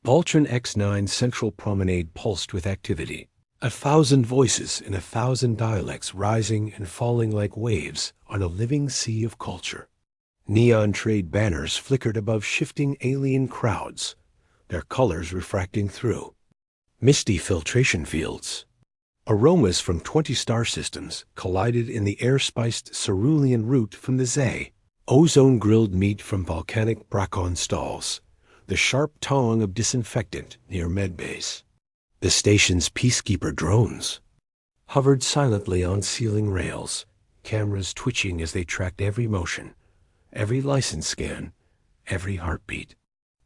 Voltron X9 Central Promenade pulsed with activity. 1,000 voices in 1,000 dialects rising and falling like waves on a living sea of culture. Neon trade banners flickered above shifting alien crowds, their colors refracting through. Misty filtration fields. Aromas from 20 star systems collided in the air-spiced cerulean route from the Zay. Ozone-grilled meat from volcanic Bracon stalls. The sharp tongue of disinfectant near medbase. The station's peacekeeper drones hovered silently on ceiling rails, cameras twitching as they tracked every motion, every license scan, every heartbeat.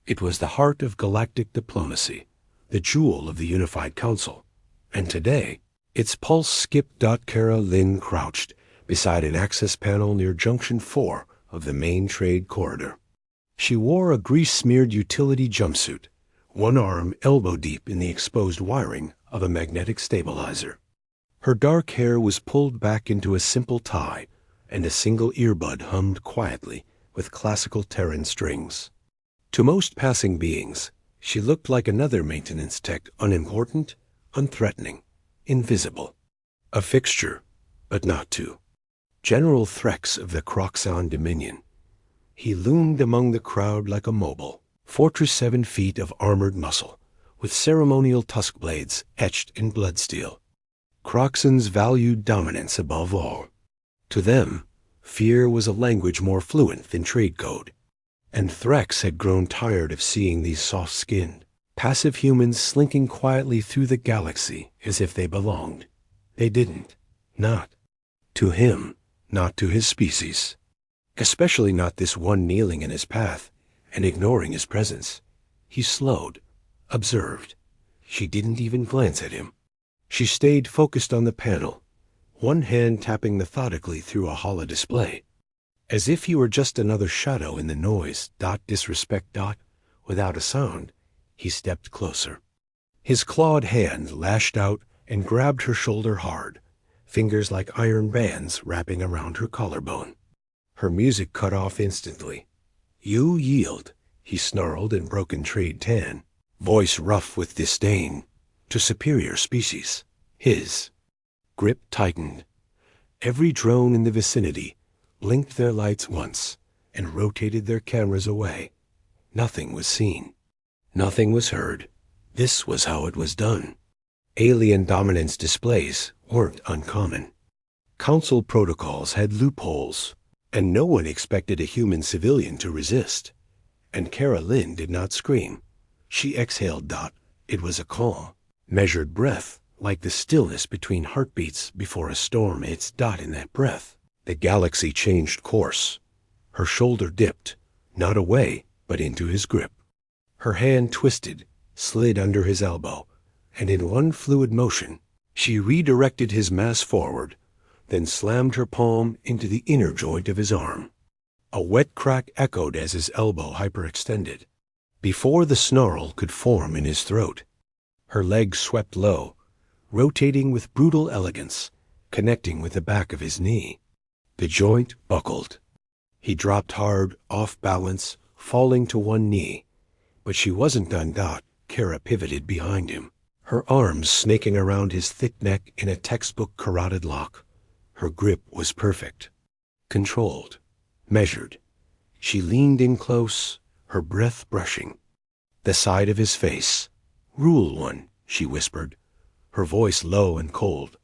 It was the heart of galactic diplomacy, the jewel of the Unified Council. And today, its pulse skipped. Kara Lynn crouched beside an access panel near Junction 4 of the main trade corridor. She wore a grease-smeared utility jumpsuit, one arm elbow-deep in the exposed wiring of a magnetic stabilizer. Her dark hair was pulled back into a simple tie, and a single earbud hummed quietly with classical Terran strings. To most passing beings, she looked like another maintenance tech, unimportant, unthreatening, invisible. A fixture, but not two. General Threx of the Croxon Dominion. He loomed among the crowd like a mobile, fortress 7 feet of armored muscle, with ceremonial tusk blades etched in bloodsteel. Croxons valued dominance above all. To them, fear was a language more fluent than trade code. And Threx had grown tired of seeing these soft-skinned, passive humans slinking quietly through the galaxy as if they belonged. They didn't. Not to him, not to his species. Especially not this one kneeling in his path and ignoring his presence. He slowed, observed. She didn't even glance at him. She stayed focused on the panel, one hand tapping methodically through a holodisplay. As if he were just another shadow in the noise. Disrespect. Without a sound, he stepped closer. His clawed hand lashed out and grabbed her shoulder hard, fingers like iron bands wrapping around her collarbone. Her music cut off instantly. "You yield," he snarled in broken trade tan, voice rough with disdain, to superior species. His grip tightened. Every drone in the vicinity blinked their lights once and rotated their cameras away. Nothing was seen. Nothing was heard. This was how it was done. Alien dominance displays weren't uncommon. Council protocols had loopholes, and no one expected a human civilian to resist. And Kara Lynn did not scream. She exhaled. It was a calm, measured breath, like the stillness between heartbeats before a storm hits. In that breath, the galaxy changed course. Her shoulder dipped, not away, but into his grip. Her hand twisted, slid under his elbow, and in one fluid motion, she redirected his mass forward, then slammed her palm into the inner joint of his arm. A wet crack echoed as his elbow hyperextended. Before the snarl could form in his throat, her leg swept low, rotating with brutal elegance, connecting with the back of his knee. The joint buckled. He dropped hard, off balance, falling to one knee. But she wasn't done. Kara pivoted behind him, her arms snaking around his thick neck in a textbook carotid lock. Her grip was perfect, controlled, measured. She leaned in close, her breath brushing the side of his face. "Rule 1, she whispered, her voice low and cold.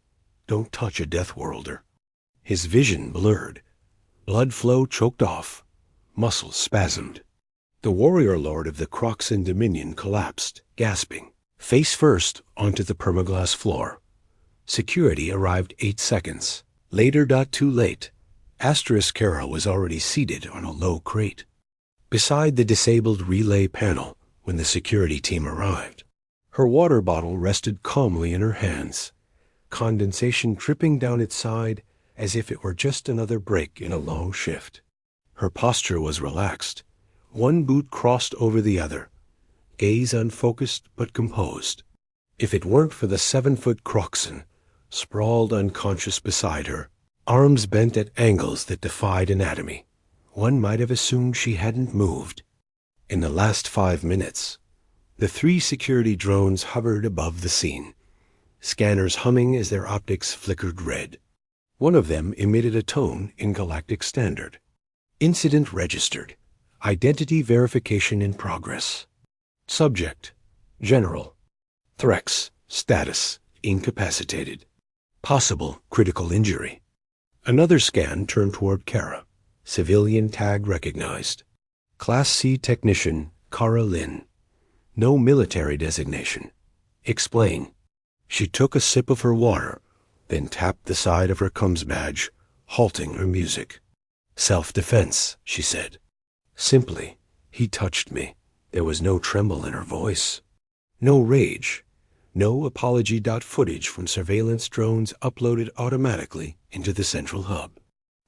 "Don't touch a Deathworlder." His vision blurred. Blood flow choked off. Muscles spasmed. The warrior lord of the Croxon Dominion collapsed, gasping, face first onto the permaglass floor. Security arrived 8 seconds. Later. Too late. Asterisk Kara was already seated on a low crate, beside the disabled relay panel when the security team arrived. Her water bottle rested calmly in her hands, condensation dripping down its side as if it were just another break in a long shift. Her posture was relaxed, one boot crossed over the other, gaze unfocused but composed. If it weren't for the 7-foot Croxon, sprawled unconscious beside her, arms bent at angles that defied anatomy, one might have assumed she hadn't moved. In the last 5 minutes, The 3 security drones hovered above the scene, scanners humming as their optics flickered red. One of them emitted a tone in Galactic Standard. Incident registered. Identity verification in progress. Subject: General. Threx: status: incapacitated. Possible critical injury. Another scan turned toward Kara. Civilian tag recognized. Class C technician Kara Lynn. No military designation. Explain. She took a sip of her water, then tapped the side of her coms badge, halting her music. Self-defense, she said. Simply, he touched me. There was no tremble in her voice. No rage. No apology. Footage from surveillance drones uploaded automatically into the central hub.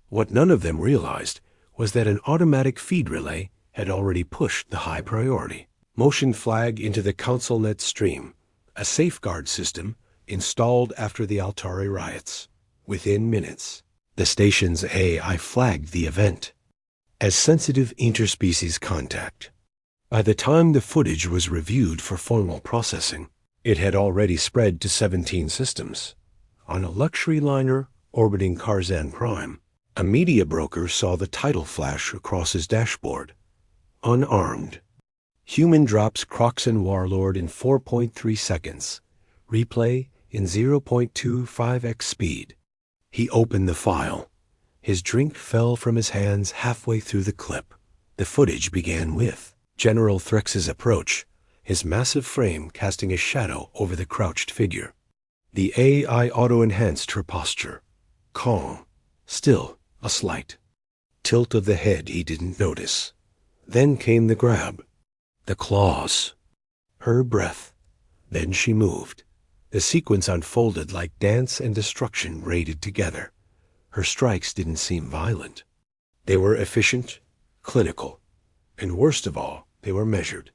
What none of them realized was that an automatic feed relay had already pushed the high priority motion flag into the CouncilNet stream, a safeguard system installed after the Altari riots. Within minutes, the station's AI flagged the event as sensitive interspecies contact. By the time the footage was reviewed for formal processing, it had already spread to 17 systems. On a luxury liner orbiting Karzan Prime, a media broker saw the title flash across his dashboard. Unarmed. Human drops Croxan Warlord in 4.3 seconds. Replay in 0.25x speed. He opened the file. His drink fell from his hands halfway through the clip. The footage began with General Threx's approach, his massive frame casting a shadow over the crouched figure. The AI auto-enhanced her posture. Calm. Still, a slight tilt of the head he didn't notice. Then came the grab. The claws. Her breath. Then she moved. The sequence unfolded like dance and destruction braided together. Her strikes didn't seem violent. They were efficient, clinical, and worst of all, they were measured.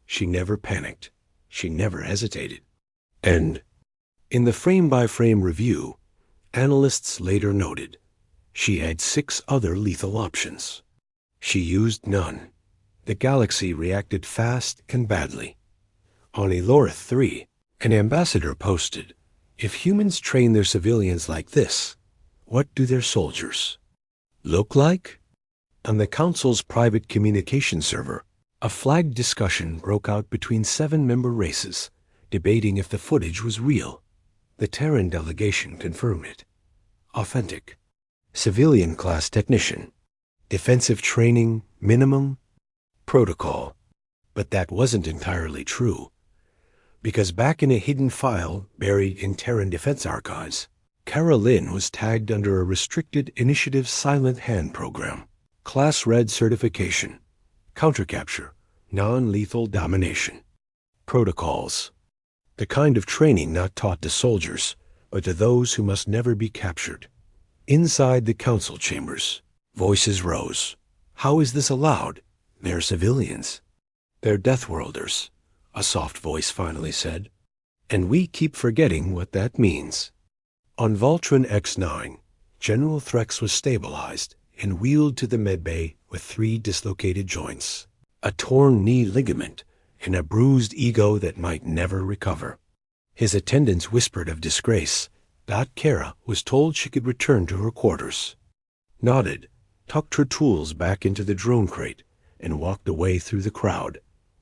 She never panicked. She never hesitated. And in the frame-by-frame review, analysts later noted, she had 6 other lethal options. She used none. The galaxy reacted fast and badly. On Elorith 3, an ambassador posted, "If humans train their civilians like this, what do their soldiers look like?" On the Council's private communication server, a flagged discussion broke out between 7 member races, debating if the footage was real. The Terran delegation confirmed it. Authentic. Civilian class technician. Defensive training minimum. Protocol. But that wasn't entirely true. Because back in a hidden file buried in Terran Defense Archives, Kara Lynn was tagged under a restricted Initiative Silent Hand program. Class Red certification. Countercapture. Non-lethal domination. Protocols. The kind of training not taught to soldiers, but to those who must never be captured. Inside the council chambers, voices rose. How is this allowed? They're civilians. They're Deathworlders, a soft voice finally said. And we keep forgetting what that means. On Voltron X9, General Threx was stabilized and wheeled to the medbay with 3 dislocated joints, a torn knee ligament, and a bruised ego that might never recover. His attendants whispered of disgrace. Kara was told she could return to her quarters. Nodded, tucked her tools back into the drone crate, and walked away through the crowd.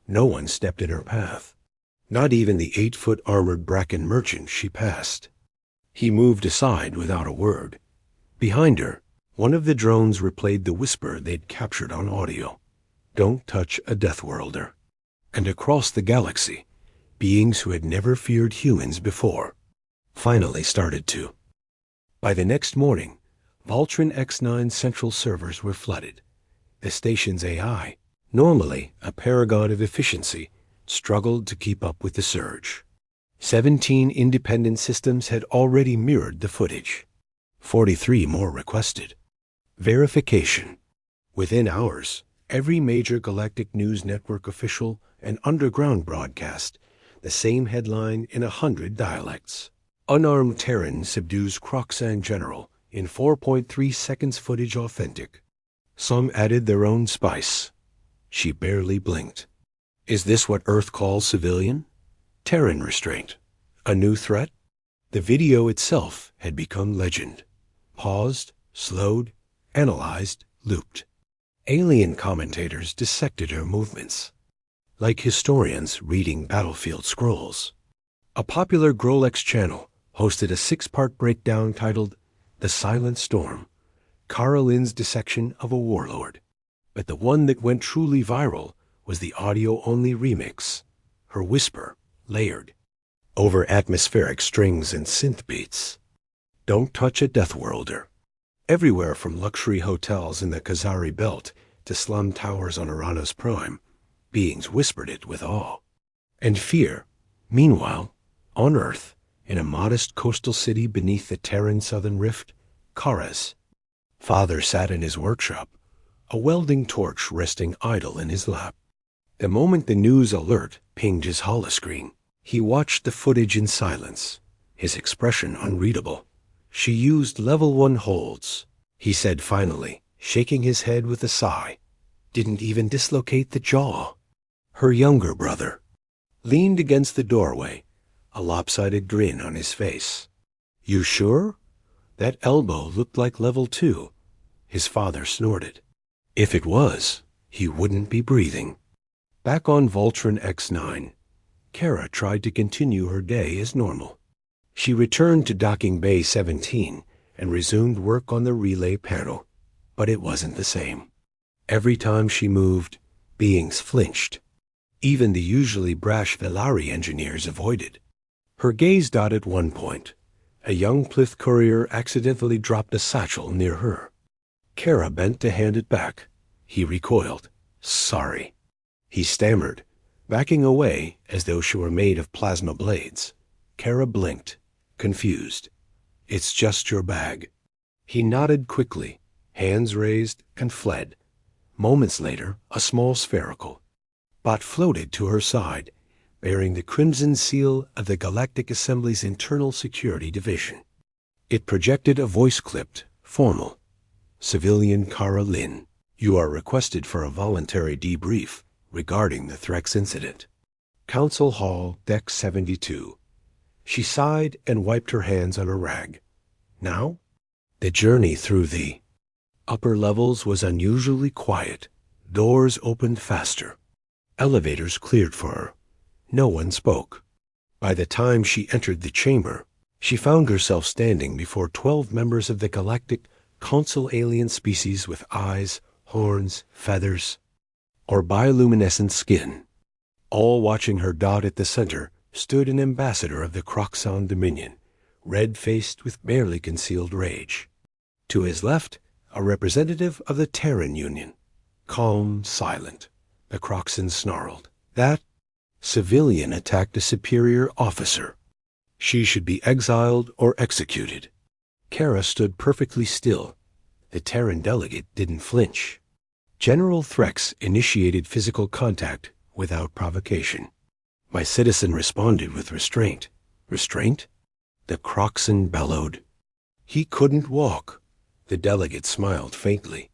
No one stepped in her path. Not even the 8-foot armored Bracken merchant she passed. He moved aside without a word. Behind her, one of the drones replayed the whisper they'd captured on audio. Don't touch a Deathworlder. And across the galaxy, beings who had never feared humans before finally started to. By the next morning, Voltron X9 central servers were flooded. The station's AI, normally a paragon of efficiency, struggled to keep up with the surge. 17 independent systems had already mirrored the footage. 43 more requested. Verification. Within hours, every major Galactic News Network official and underground broadcast the same headline in 100 dialects. Unarmed Terran subdues Croxan General in 4.3 seconds footage authentic. Some added their own spice. She barely blinked. Is this what Earth calls civilian? Terran restraint. A new threat? The video itself had become legend. Paused, slowed, analyzed, looped. Alien commentators dissected her movements, like historians reading battlefield scrolls. A popular Grolex channel hosted a 6-part breakdown titled The Silent Storm, Cara Lynn's dissection of a warlord. But the one that went truly viral was the audio-only remix, her whisper, layered over atmospheric strings and synth beats. Don't touch a Deathworlder. Everywhere from luxury hotels in the Khazari Belt to slum towers on Uranus Prime, beings whispered it with awe and fear. Meanwhile, on Earth, in a modest coastal city beneath the Terran Southern Rift, Kara's father sat in his workshop, a welding torch resting idle in his lap. The moment the news alert pinged his holoscreen, he watched the footage in silence, his expression unreadable. She used level 1 holds, he said finally, shaking his head with a sigh. Didn't even dislocate the jaw. Her younger brother leaned against the doorway, a lopsided grin on his face. You sure? That elbow looked like level 2. His father snorted. If it was, he wouldn't be breathing. Back on Voltron X9, Kara tried to continue her day as normal. She returned to Docking Bay 17 and resumed work on the relay panel, but it wasn't the same. Every time she moved, beings flinched. Even the usually brash Velari engineers avoided. Her gaze dotted one point. A young Plith courier accidentally dropped a satchel near her. Kara bent to hand it back. He recoiled. Sorry. He stammered, backing away as though she were made of plasma blades. Kara blinked, confused. It's just your bag. He nodded quickly, hands raised, and fled. Moments later, a small spherical bot floated to her side, bearing the crimson seal of the Galactic Assembly's Internal Security Division. It projected a voice-clipped, formal, Civilian Cara Lynn, you are requested for a voluntary debrief regarding the Threx incident. Council Hall, Deck 72. She sighed and wiped her hands on a rag. Now? The journey through the upper levels was unusually quiet. Doors opened faster. Elevators cleared for her. No one spoke. By the time she entered the chamber, she found herself standing before 12 members of the Galactic Council alien species with eyes, horns, feathers, or bioluminescent skin. All watching her dot at the center stood an ambassador of the Croxon Dominion, red-faced with barely concealed rage. To his left, a representative of the Terran Union, calm, silent. The Croxon snarled. That civilian attacked a superior officer. She should be exiled or executed. Kara stood perfectly still. The Terran delegate didn't flinch. General Threx initiated physical contact without provocation. My citizen responded with restraint. Restraint? The Croxon bellowed. He couldn't walk. The delegate smiled faintly.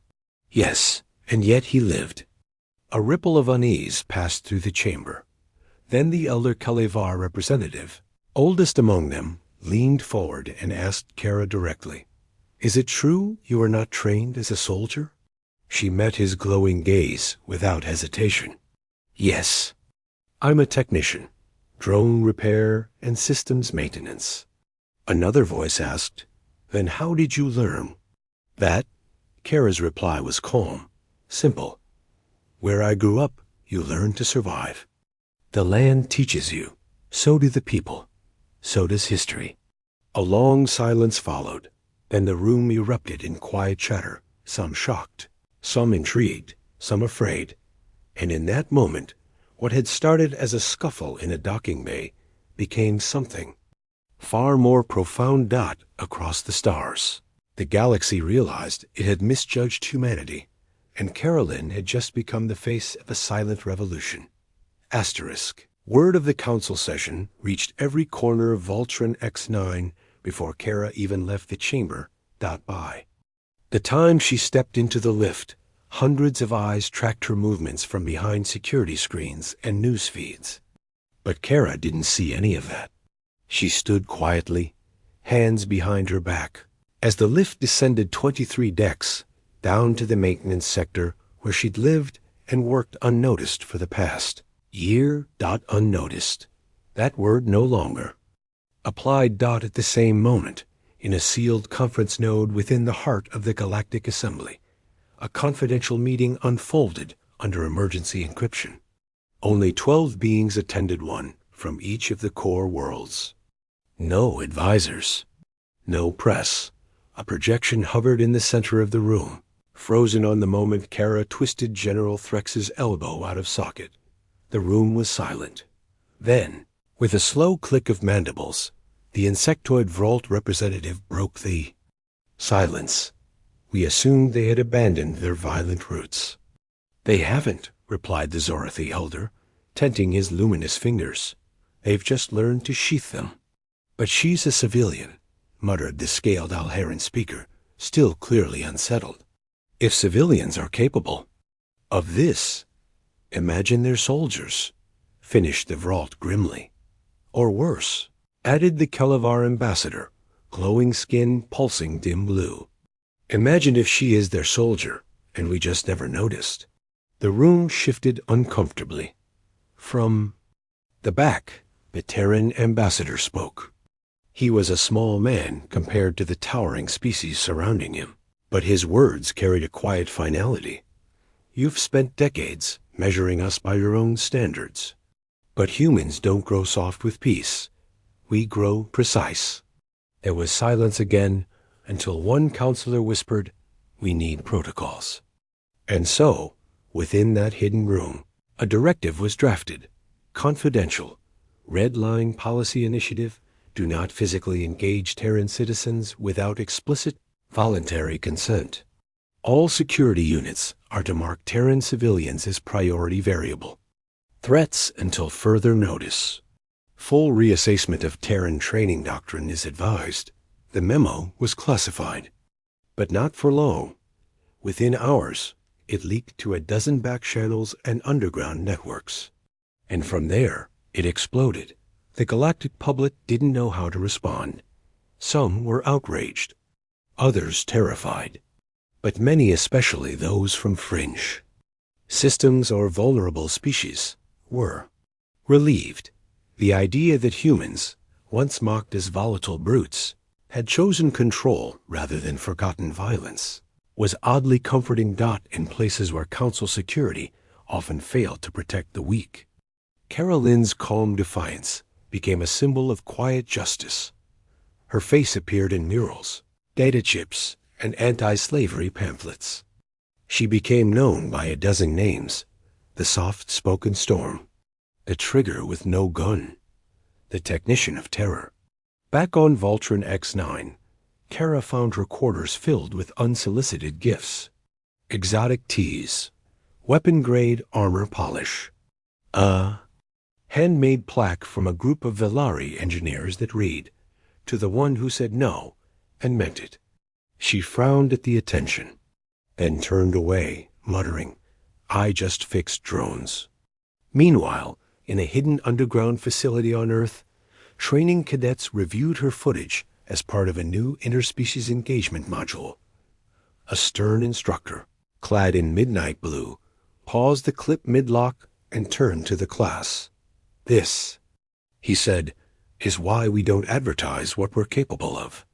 Yes, and yet he lived. A ripple of unease passed through the chamber. Then the elder Kalevar representative, oldest among them, leaned forward and asked Kara directly, Is it true you are not trained as a soldier? She met his glowing gaze without hesitation. Yes. I'm a technician, drone repair and systems maintenance. Another voice asked, Then how did you learn? That? Kara's reply was calm, simple. Where I grew up, you learn to survive. The land teaches you. So do the people. So does history. A long silence followed. Then the room erupted in quiet chatter, some shocked, some intrigued, some afraid. And in that moment, what had started as a scuffle in a docking bay became something far more profound. Dot across the stars. The galaxy realized it had misjudged humanity, and Carolyn had just become the face of a silent revolution. Asterisk. Word of the council session reached every corner of Voltron X9 before Kara even left the chamber. By the time she stepped into the lift, Hundreds of eyes tracked her movements from behind security screens and news feeds. But Kara didn't see any of that. She stood quietly, hands behind her back, as the lift descended 23 decks down to the maintenance sector where she'd lived and worked unnoticed for the past year. Unnoticed. That word no longer applied. At the same moment, in a sealed conference node within the heart of the Galactic Assembly, a confidential meeting unfolded under emergency encryption. Only 12 beings attended, one from each of the core worlds. No advisors. No press. A projection hovered in the center of the room, frozen on the moment Kara twisted General Threx's elbow out of socket. The room was silent. Then, with a slow click of mandibles, the insectoid vault representative broke the silence. We assumed they had abandoned their violent roots. They haven't, replied the Zorathi elder, tenting his luminous fingers. They've just learned to sheath them. But she's a civilian, muttered the scaled Alheran speaker, still clearly unsettled. If civilians are capable of this, imagine their soldiers, finished the vault grimly. Or worse, added the Kelavar ambassador, glowing skin pulsing dim blue. Imagine if she is their soldier, and we just never noticed. The room shifted uncomfortably. From the back, the Terran ambassador spoke. He was a small man compared to the towering species surrounding him, but his words carried a quiet finality. You've spent decades measuring us by your own standards. But humans don't grow soft with peace. We grow precise. There was silence again, until one counselor whispered, "We need protocols." And so, within that hidden room, a directive was drafted. Confidential. Red line policy initiative. Do not physically engage Terran citizens without explicit, voluntary consent. All security units are to mark Terran civilians as priority variable. Threats until further notice. Full reassessment of Terran training doctrine is advised. The memo was classified. But not for long. Within hours, it leaked to a dozen back channels and underground networks. And from there, it exploded. The galactic public didn't know how to respond. Some were outraged, others terrified, but many, especially those from fringe systems or vulnerable species, were relieved. The idea that humans, once mocked as volatile brutes, had chosen control rather than forgotten violence, was oddly comforting. In places where council security often failed to protect the weak. Carolyn's calm defiance became a symbol of quiet justice. Her face appeared in murals, data chips, and anti-slavery pamphlets. She became known by a dozen names: the soft-spoken storm, the trigger with no gun, the technician of terror. Back on Voltron X9, Kara found her quarters filled with unsolicited gifts. Exotic teas, weapon-grade armor polish, a handmade plaque from a group of Velari engineers that read, "To the one who said no and meant it." She frowned at the attention, then turned away, muttering, "I just fixed drones." Meanwhile, in a hidden underground facility on Earth, training cadets reviewed her footage as part of a new interspecies engagement module. A stern instructor, clad in midnight blue, paused the clip mid-lock and turned to the class. "This," he said, "is why we don't advertise what we're capable of.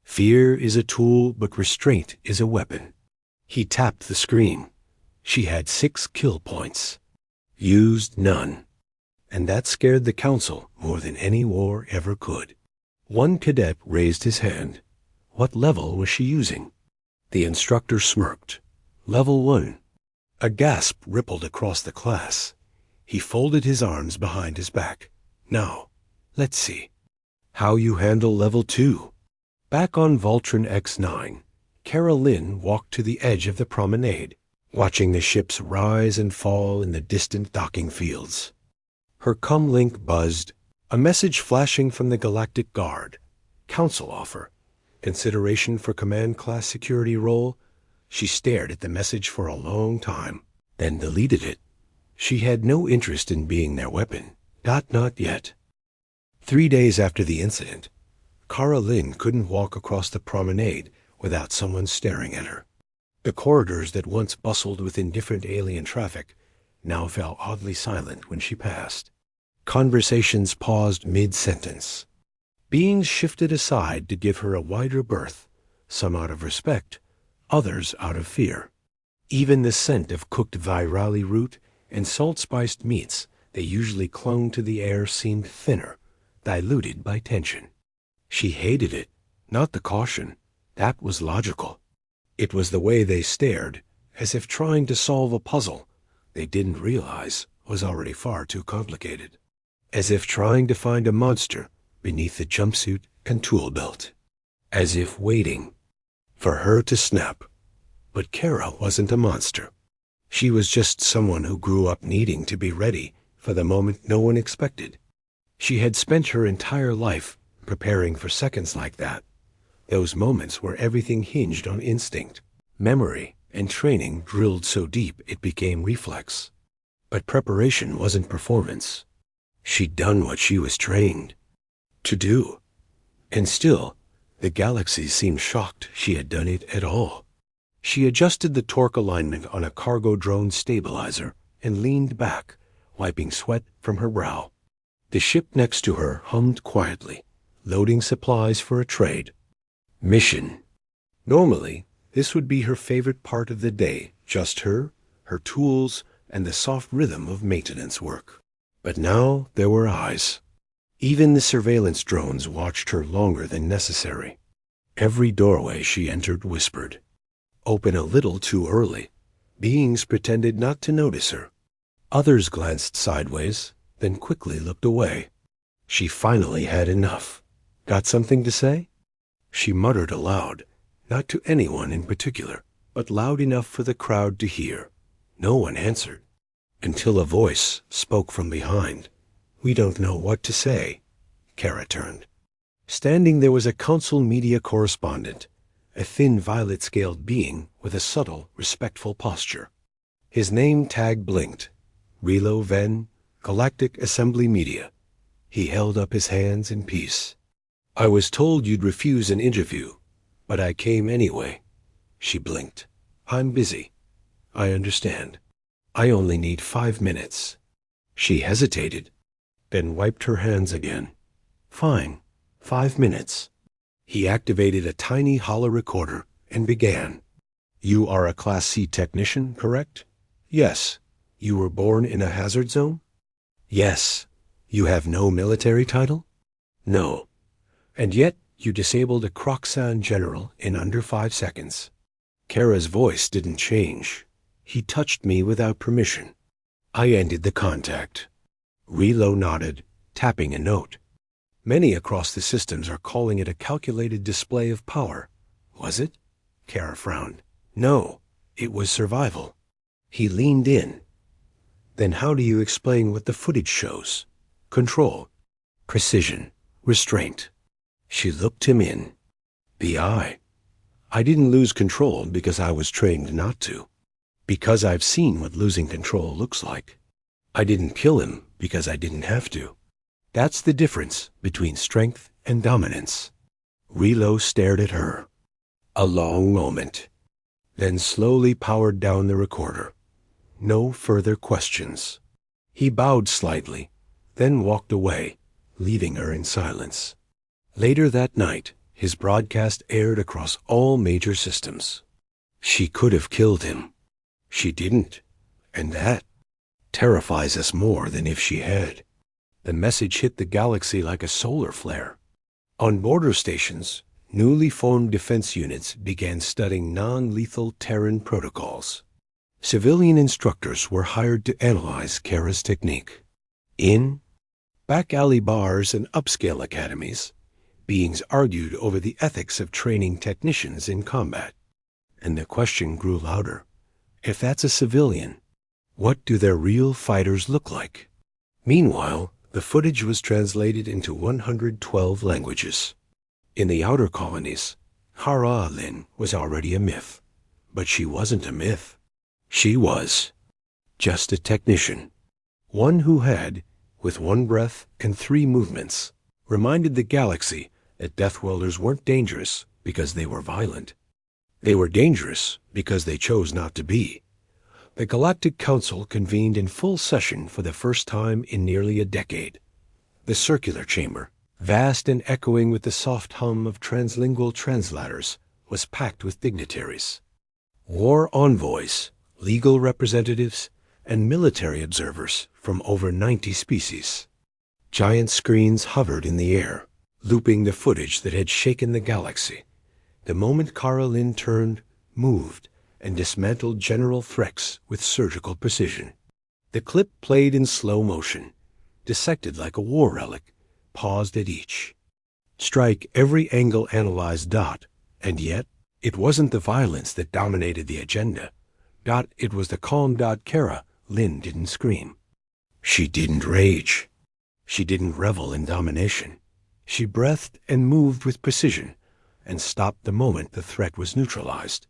Fear is a tool, but restraint is a weapon." He tapped the screen. She had 6 kill points. Used none. And that scared the council more than any war ever could. One cadet raised his hand. What level was she using? The instructor smirked. "Level 1. A gasp rippled across the class. He folded his arms behind his back. "Now, let's see how you handle level 2. Back on Voltron X9, Carolyn walked to the edge of the promenade, watching the ships rise and fall in the distant docking fields. Her comlink buzzed, a message flashing from the Galactic Guard. Council offer. Consideration for command class security role. She stared at the message for a long time, then deleted it. She had no interest in being their weapon. Not yet. 3 days after the incident, Cara Lynn couldn't walk across the promenade without someone staring at her. The corridors that once bustled with indifferent alien traffic now fell oddly silent when she passed. Conversations paused mid-sentence. Beings shifted aside to give her a wider berth, some out of respect, others out of fear. Even the scent of cooked virali root and salt-spiced meats that usually clung to the air seemed thinner, diluted by tension. She hated it, not the caution. That was logical. It was the way they stared, as if trying to solve a puzzle they didn't realize was already far too complicated. As if trying to find a monster beneath the jumpsuit and tool belt. As if waiting for her to snap. But Cara wasn't a monster. She was just someone who grew up needing to be ready for the moment no one expected. She had spent her entire life preparing for seconds like that. Those moments where everything hinged on instinct, memory, and training drilled so deep it became reflex. But preparation wasn't performance. She'd done what she was trained to do. And still, the galaxy seemed shocked she had done it at all. She adjusted the torque alignment on a cargo drone stabilizer and leaned back, wiping sweat from her brow. The ship next to her hummed quietly, loading supplies for a trade. Mission. Normally, this would be her favorite part of the day, just her tools, and the soft rhythm of maintenance work. But now there were eyes. Even the surveillance drones watched her longer than necessary. Every doorway she entered whispered. Open a little too early. Beings pretended not to notice her. Others glanced sideways, then quickly looked away. She finally had enough. Got something to say? She muttered aloud, not to anyone in particular, but loud enough for the crowd to hear. No one answered, until a voice spoke from behind. We don't know what to say. Cara turned. Standing there was a council media correspondent, a thin violet-scaled being with a subtle, respectful posture. His name tag blinked. Relo Ven, Galactic Assembly Media. He held up his hands in peace. I was told you'd refuse an interview, but I came anyway. She blinked. I'm busy. I understand. I only need 5 minutes. She hesitated, then wiped her hands again. Fine. 5 minutes. He activated a tiny hollow recorder and began. You are a Class C technician, correct? Yes. You were born in a hazard zone? Yes. You have no military title? No. And yet you disabled a Croxan general in under 5 seconds. Cara's voice didn't change. He touched me without permission. I ended the contact. Relo nodded, tapping a note. Many across the systems are calling it a calculated display of power. Was it? Cara frowned. No, it was survival. He leaned in. Then how do you explain what the footage shows? Control, precision, restraint. She looked him in. The eye. I didn't lose control because I was trained not to. Because I've seen what losing control looks like. I didn't kill him because I didn't have to. That's the difference between strength and dominance. Relo stared at her. A long moment. Then slowly powered down the recorder. No further questions. He bowed slightly, then walked away, leaving her in silence. Later that night, his broadcast aired across all major systems. She could have killed him. She didn't, and that terrifies us more than if she had. The message hit the galaxy like a solar flare. On border stations, newly formed defense units began studying non-lethal Terran protocols. Civilian instructors were hired to analyze Cara's technique. In back alley bars and upscale academies, beings argued over the ethics of training technicians in combat. And the question grew louder. If that's a civilian, what do their real fighters look like? Meanwhile, the footage was translated into 112 languages. In the outer colonies, Hara-Lin was already a myth. But she wasn't a myth. She was just a technician. One who had, with one breath and 3 movements, reminded the galaxy that Deathworlders weren't dangerous because they were violent. They were dangerous because they chose not to be. The Galactic Council convened in full session for the first time in nearly a decade. The circular chamber, vast and echoing with the soft hum of translingual translators, was packed with dignitaries. War envoys, legal representatives, and military observers from over 90 species. Giant screens hovered in the air, looping the footage that had shaken the galaxy. The moment Kara Lynn turned, moved, and dismantled General Threx with surgical precision. The clip played in slow motion, dissected like a war relic, paused at each. Strike every angle analyzed. And yet, it wasn't the violence that dominated the agenda. It was the calm. Kara Lynn didn't scream. She didn't rage. She didn't revel in domination. She breathed and moved with precision, and stopped the moment the threat was neutralized.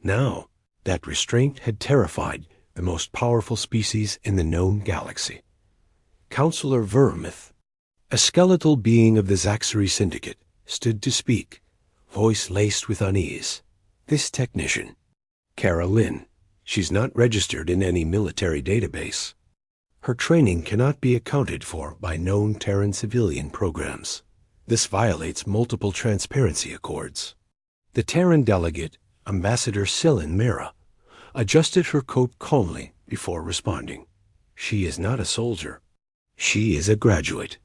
Now, that restraint had terrified the most powerful species in the known galaxy. Counselor Vermouth, a skeletal being of the Zaxxary Syndicate, stood to speak, voice laced with unease. This technician, Kara Lynn, she's not registered in any military database. Her training cannot be accounted for by known Terran civilian programs. This violates multiple transparency accords. The Terran delegate, Ambassador Sylin Mera, adjusted her coat calmly before responding. She is not a soldier. She is a graduate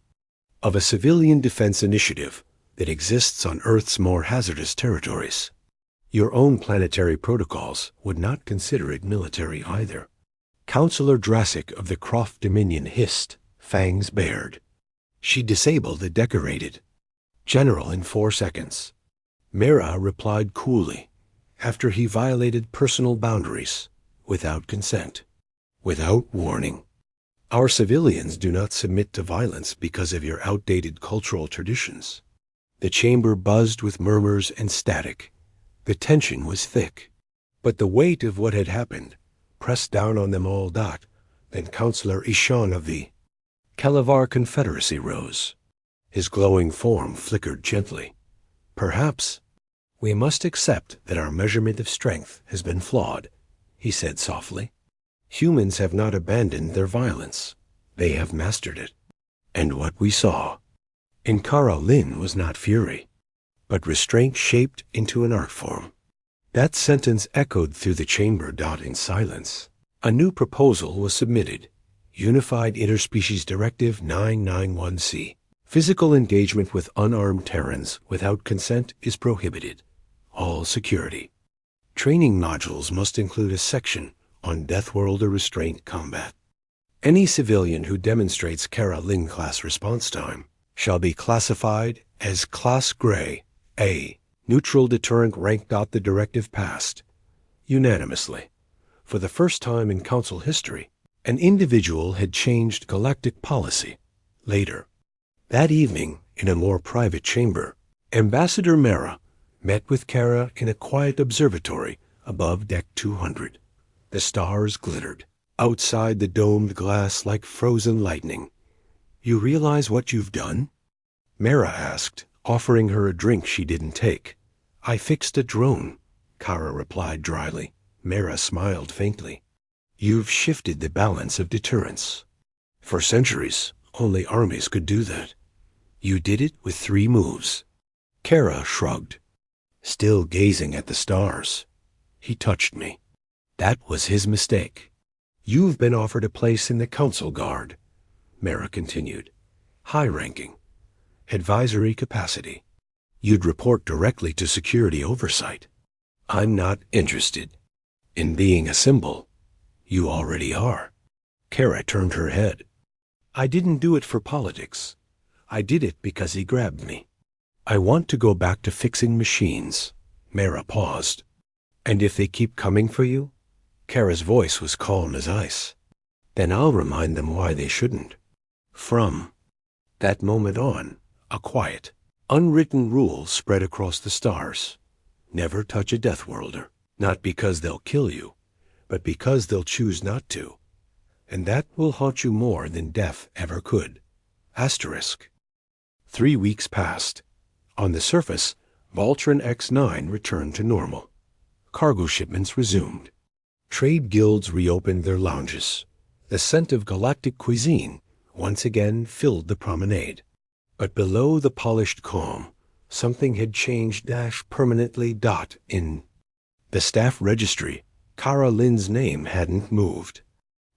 of a civilian defense initiative that exists on Earth's more hazardous territories. Your own planetary protocols would not consider it military either. Counselor Drassic of the Croft Dominion hissed, fangs bared. She disabled the decorated general in 4 seconds. Mera replied coolly, after he violated personal boundaries, without consent, without warning. Our civilians do not submit to violence because of your outdated cultural traditions. The chamber buzzed with murmurs and static. The tension was thick, but the weight of what had happened pressed down on them all. Then Counselor Ishan of the Kalavar Confederacy rose. His glowing form flickered gently. Perhaps we must accept that our measurement of strength has been flawed, he said softly. Humans have not abandoned their violence. They have mastered it. And what we saw in Kara Lynn was not fury, but restraint shaped into an art form. That sentence echoed through the chamber. In silence, a new proposal was submitted. Unified Interspecies Directive 991C. Physical engagement with unarmed Terrans without consent is prohibited. All security. Training modules must include a section on Deathworlder restraint combat. Any civilian who demonstrates Kara Lynn class response time shall be classified as Class Gray A, neutral deterrent rank. The directive passed unanimously. For the first time in Council history, an individual had changed galactic policy. Later, that evening, in a more private chamber, Ambassador Mera met with Kara in a quiet observatory above Deck 200. The stars glittered outside the domed glass like frozen lightning. You realize what you've done? Mera asked, offering her a drink she didn't take. I fixed a drone, Kara replied dryly. Mera smiled faintly. You've shifted the balance of deterrence. For centuries, only armies could do that. You did it with 3 moves. Kara shrugged, still gazing at the stars. He touched me. That was his mistake. You've been offered a place in the Council Guard, Mera continued. High-ranking. Advisory capacity. You'd report directly to security oversight. I'm not interested in being a symbol. You already are. Kara turned her head. I didn't do it for politics. I did it because he grabbed me. I want to go back to fixing machines. Mera paused. And if they keep coming for you? Kara's voice was calm as ice. Then I'll remind them why they shouldn't. From that moment on, a quiet, unwritten rule spread across the stars. Never touch a Deathworlder. Not because they'll kill you, but because they'll choose not to. And that will haunt you more than death ever could. Asterisk. 3 weeks passed. On the surface, Voltron X9 returned to normal. Cargo shipments resumed. Trade guilds reopened their lounges. The scent of galactic cuisine once again filled the promenade. But below the polished calm, something had changed permanently. In the staff registry, Kara Lynn's name hadn't moved.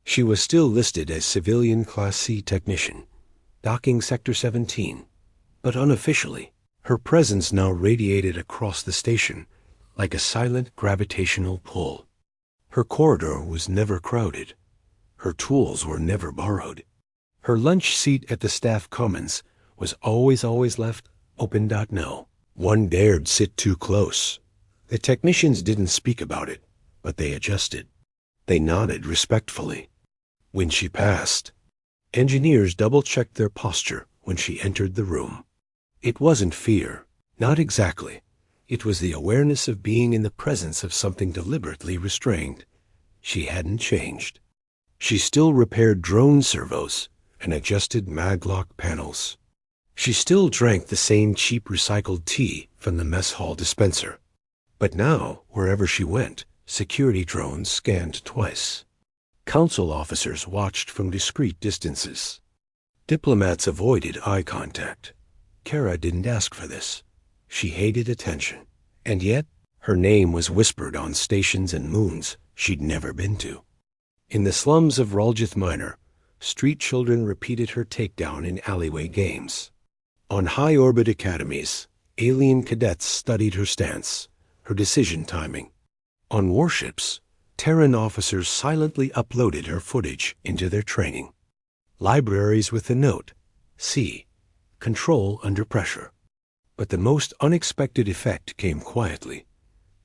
She was still listed as Civilian Class C Technician, docking Sector 17, but unofficially, her presence now radiated across the station like a silent gravitational pull. Her corridor was never crowded. Her tools were never borrowed. Her lunch seat at the staff commons was always left open. No one dared sit too close. The technicians didn't speak about it, but they adjusted. They nodded respectfully. When she passed, engineers double-checked their posture when she entered the room. It wasn't fear, not exactly. It was the awareness of being in the presence of something deliberately restrained. She hadn't changed. She still repaired drone servos and adjusted maglock panels. She still drank the same cheap recycled tea from the mess hall dispenser. But now, wherever she went, security drones scanned twice. Council officers watched from discreet distances. Diplomats avoided eye contact. Kara didn't ask for this. She hated attention. And yet, her name was whispered on stations and moons she'd never been to. In the slums of Ralgith Minor, street children repeated her takedown in alleyway games. On high-orbit academies, alien cadets studied her stance, her decision timing. On warships, Terran officers silently uploaded her footage into their training. Libraries with the note, C, control under pressure. But the most unexpected effect came quietly.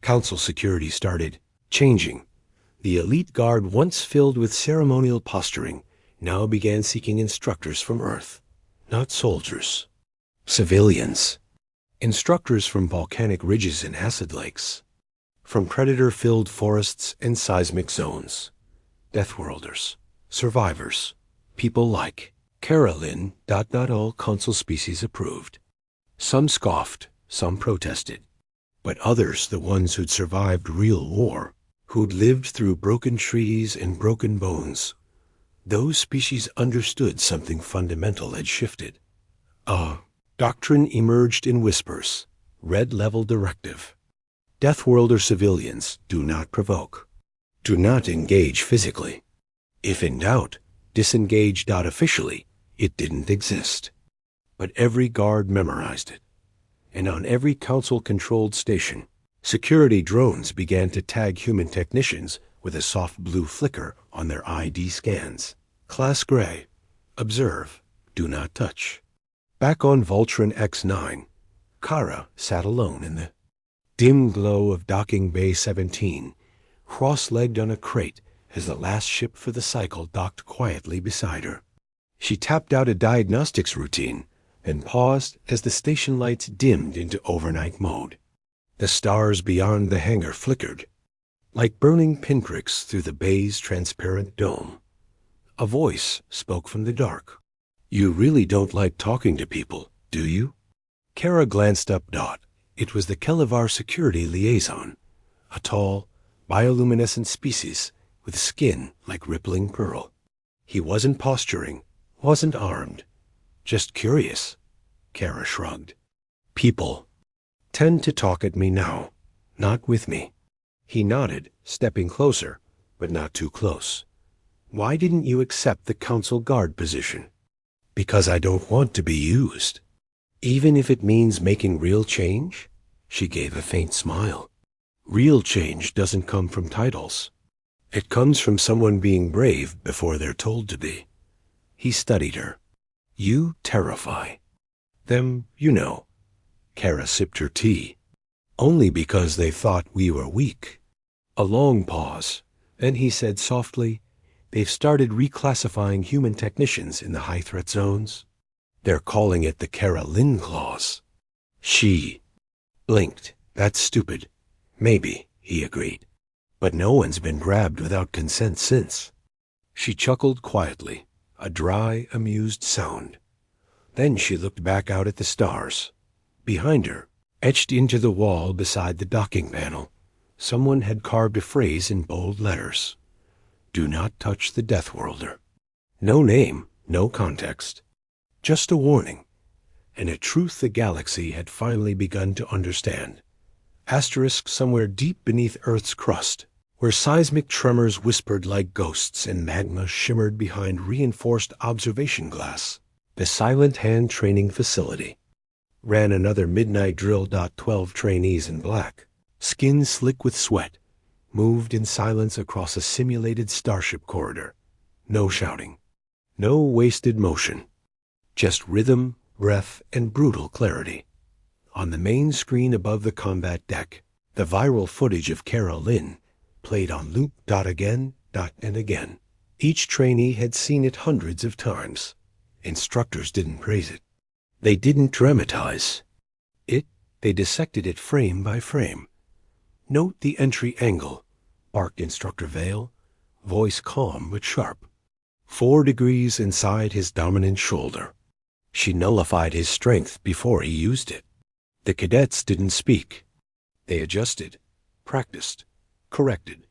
Council security started changing. The elite guard, once filled with ceremonial posturing, now began seeking instructors from Earth, not soldiers. Civilians. Instructors from volcanic ridges and acid lakes. From predator-filled forests and seismic zones. Deathworlders. Survivors. People like Kara Lynn. Not all council species approved. Some scoffed, some protested. But others, the ones who'd survived real war, who'd lived through broken trees and broken bones, those species understood something fundamental had shifted. Doctrine emerged in whispers. Red-level directive. Deathworlder civilians do not provoke. Do not engage physically. If in doubt, disengage. Officially, it didn't exist. But every guard memorized it. And on every council-controlled station, security drones began to tag human technicians with a soft blue flicker on their ID scans. Class Gray. Observe. Do not touch. Back on Voltron X9, Kara sat alone in the dim glow of docking Bay 17, cross-legged on a crate as the last ship for the cycle docked quietly beside her. She tapped out a diagnostics routine and paused as the station lights dimmed into overnight mode. The stars beyond the hangar flickered, like burning pinpricks through the bay's transparent dome. A voice spoke from the dark. "You really don't like talking to people, do you?" Kara glanced up. It was the Kelevar security liaison, a tall, bioluminescent species with skin like rippling pearl. He wasn't posturing, wasn't armed, just curious. Kara shrugged. "People tend to talk at me now, not with me." He nodded, stepping closer, but not too close. "Why didn't you accept the council guard position?" "Because I don't want to be used. Even if it means making real change?" She gave a faint smile. "Real change doesn't come from titles. It comes from someone being brave before they're told to be." He studied her. "You terrify them, you know." Kara sipped her tea. "Only because they thought we were weak." A long pause. Then he said softly, "They've started reclassifying human technicians in the high-threat zones. They're calling it the Kara Lynn Clause." She blinked. "That's stupid. Maybe, he agreed. But no one's been grabbed without consent since. She chuckled quietly, a dry, amused sound. Then she looked back out at the stars. Behind her, etched into the wall beside the docking panel, someone had carved a phrase in bold letters. Do not touch the Deathworlder. No name, no context. Just a warning, and a truth the galaxy had finally begun to understand. Asterisk somewhere deep beneath Earth's crust, where seismic tremors whispered like ghosts and magma shimmered behind reinforced observation glass, the Silent Hand Training Facility ran another midnight drill. 12 trainees in black, skin slick with sweat, moved in silence across a simulated starship corridor. No shouting, no wasted motion, just rhythm, breath, and brutal clarity. On the main screen above the combat deck, the viral footage of Kara Lynn played on loop. Again, and again. Each trainee had seen it hundreds of times. Instructors didn't praise it. They didn't dramatize it. They dissected it frame by frame. Note the entry angle, barked Instructor Vale, voice calm but sharp. 4 degrees inside his dominant shoulder. She nullified his strength before he used it. The cadets didn't speak. They adjusted, practiced, corrected.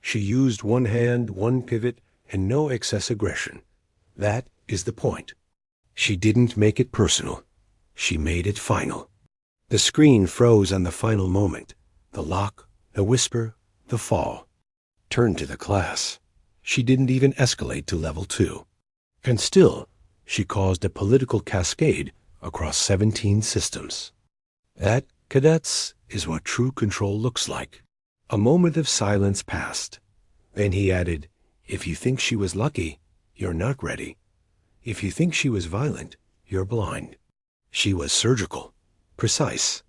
She used one hand, one pivot, and no excess aggression. That is the point. She didn't make it personal. She made it final. The screen froze on the final moment. The lock, the whisper, the fall. Turned to the class. She didn't even escalate to level 2. And still, she caused a political cascade across 17 systems. That, cadets, is what true control looks like. A moment of silence passed. Then he added, if you think she was lucky, you're not ready. If you think she was violent, you're blind. She was surgical, precise.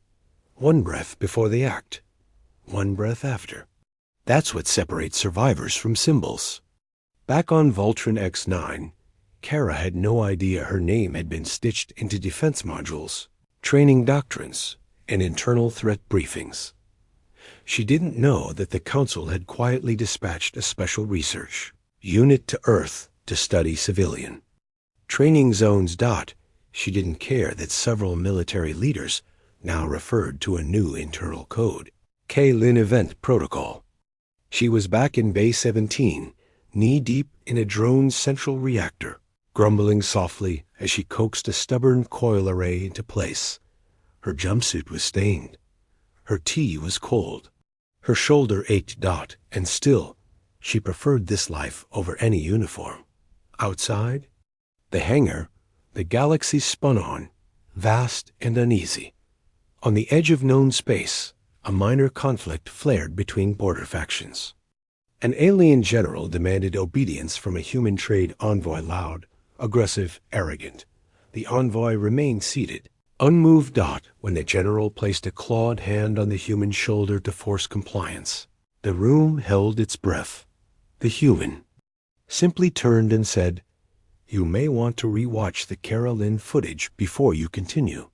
One breath before the act, one breath after. That's what separates survivors from symbols. Back on Voltron X9, Kara had no idea her name had been stitched into defense modules, training doctrines, and internal threat briefings. She didn't know that the Council had quietly dispatched a special research unit to Earth to study civilian training zones. She didn't care that several military leaders now referred to a new internal code, K-Lin Event Protocol. She was back in Bay 17, knee-deep in a drone's central reactor, grumbling softly as she coaxed a stubborn coil array into place. Her jumpsuit was stained. Her tea was cold. Her shoulder ached. And still, she preferred this life over any uniform. Outside, the hangar, the galaxy spun on, vast and uneasy. On the edge of known space, a minor conflict flared between border factions. An alien general demanded obedience from a human trade envoy, loud, aggressive, arrogant. The envoy remained seated, unmoved. When the general placed a clawed hand on the human shoulder to force compliance, the room held its breath. The human simply turned and said, you may want to re-watch the Kara Lynn footage before you continue.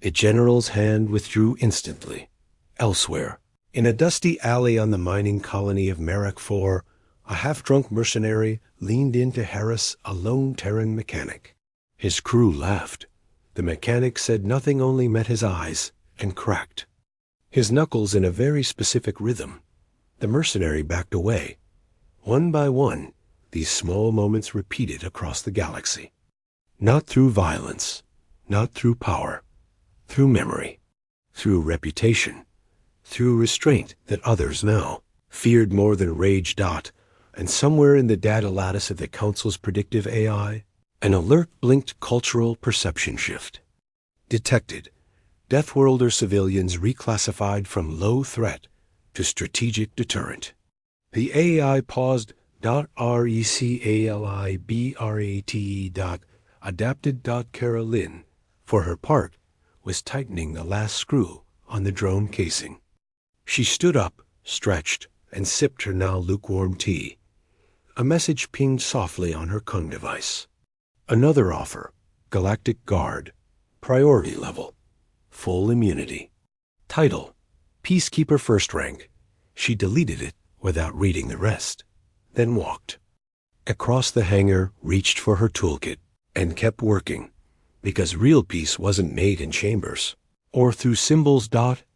The general's hand withdrew instantly. Elsewhere, in a dusty alley on the mining colony of Merak 4, a half-drunk mercenary leaned in to harass a lone Terran mechanic. His crew laughed. The mechanic said nothing, only met his eyes and cracked his knuckles in a very specific rhythm. The mercenary backed away. One by one, these small moments repeated across the galaxy. Not through violence, not through power, through memory, through reputation, through restraint that others now feared more than rage. And somewhere in the data lattice of the Council's predictive AI, an alert blinked. Cultural perception shift detected. Deathworlder civilians reclassified from low threat to strategic deterrent. The AI paused. Recalibrat. Adapted. Kara Lynn, for her part, was tightening the last screw on the drone casing. She stood up, stretched, and sipped her now lukewarm tea. A message pinged softly on her Kung device. Another offer, Galactic Guard, priority level, full immunity. Title, Peacekeeper First Rank, She deleted it without reading the rest, then walked across the hangar, reached for her toolkit, and kept working, because real peace wasn't made in chambers or through symbols.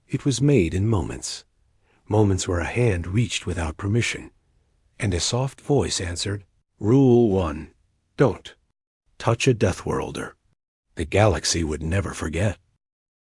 It was made in moments. Moments where a hand reached without permission, and a soft voice answered, "Rule 1. Don't touch a Deathworlder." The galaxy would never forget.